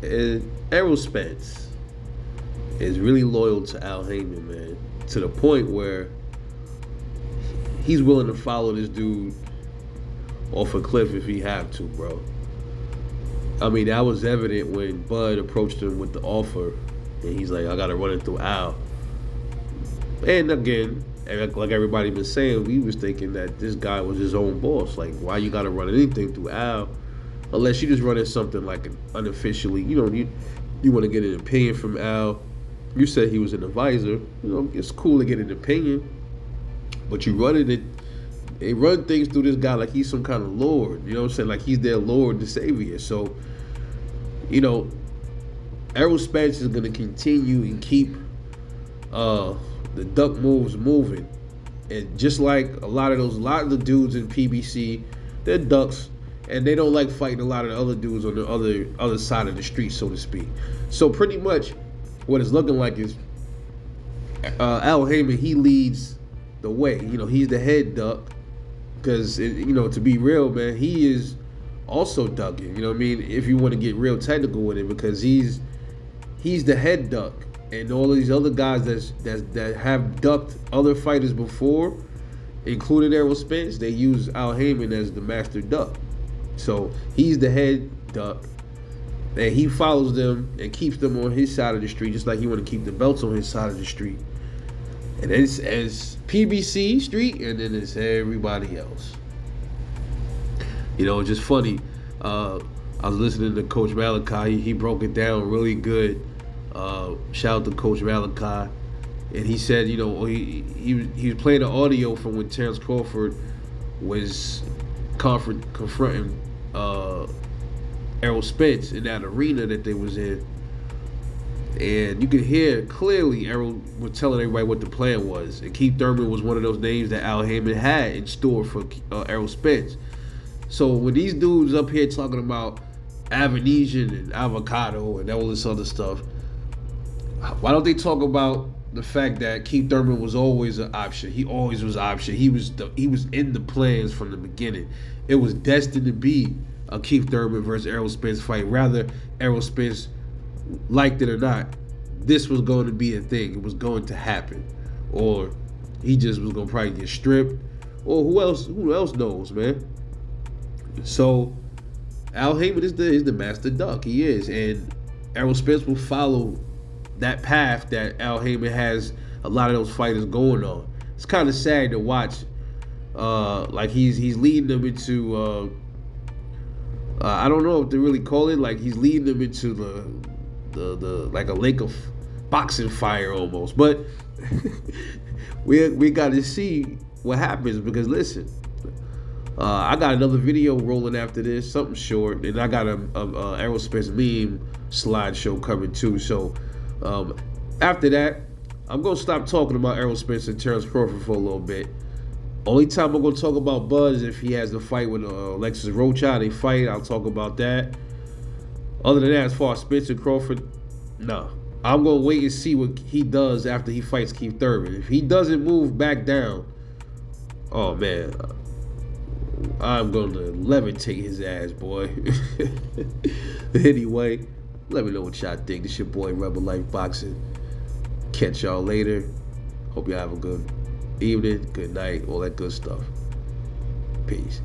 And Errol Spence is really loyal to Al Haymon, man, to the point where he's willing to follow this dude off a cliff if he have to, bro. I mean, that was evident when Bud approached him with the offer, and he's like, "I gotta run it through Al." And again, like everybody been saying, we was thinking that this guy was his own boss. Like, why you gotta run anything through Al, unless you just running something like unofficially? You want to get an opinion from Al. You said he was an advisor. It's cool to get an opinion, but you running it. They run things through this guy like he's some kind of lord. You know what I'm saying? Like he's their lord, the savior. So, Errol Spence is gonna continue and keep the duck moves moving. And just like a lot of the dudes in PBC, they're ducks, and they don't like fighting a lot of the other dudes on the other side of the street, so to speak. So pretty much, what it's looking like is Al Haymon, he leads the way. He's the head duck, because to be real, man, he is also ducking. You know what I mean? If you want to get real technical with it, because he's the head duck, and all these other guys that have ducked other fighters before, including Errol Spence, they use Al Haymon as the master duck. So he's the head duck, and he follows them and keeps them on his side of the street, just like he want to keep the belts on his side of the street. And it's PBC street, and then it's everybody else. It's just funny. I was listening to Coach Malachi. He broke it down really good. Shout out to Coach Malachi. And he said, he was playing the audio from when Terrence Crawford was confronting Errol Spence in that arena that they was in. And you could hear clearly Errol was telling everybody what the plan was. And Keith Thurman was one of those names that Al Haymon had in store for Errol Spence. So when these dudes up here talking about Avanesian and avocado and all this other stuff, why don't they talk about the fact that Keith Thurman was always an option? He always was an option. He was in the plans from the beginning. It was destined to be a Keith Thurman versus Errol Spence fight. Rather, Errol Spence, liked it or not, this was going to be a thing. It was going to happen. Or he just was going to probably get stripped. Or who else knows, man? So Al Haymon is the master duck. He is. And Errol Spence will follow that path that Al Haymon has a lot of those fighters going on. It's kind of sad to watch. Like he's leading them into I don't know what to really call it. Like he's leading them into the like a lake of boxing fire almost. But we got to see what happens, because listen, I got another video rolling after this, something short, and I got a Errol Spence meme slideshow coming too. So after that, I'm gonna stop talking about Errol Spence and Terrence Crawford for a little bit. Only time I'm gonna talk about Bud is if he has the fight with Alexis Rocha. They fight, I'll talk about that. Other than that, as far as Spence and Crawford, no. I'm gonna wait and see what he does after he fights Keith Thurman. If he doesn't move back down, oh man, I'm gonna levitate his ass, boy. Anyway, let me know what y'all think. This your boy Rebel Life Boxing. Catch y'all later. Hope y'all have a good evening, good night, all that good stuff. Peace.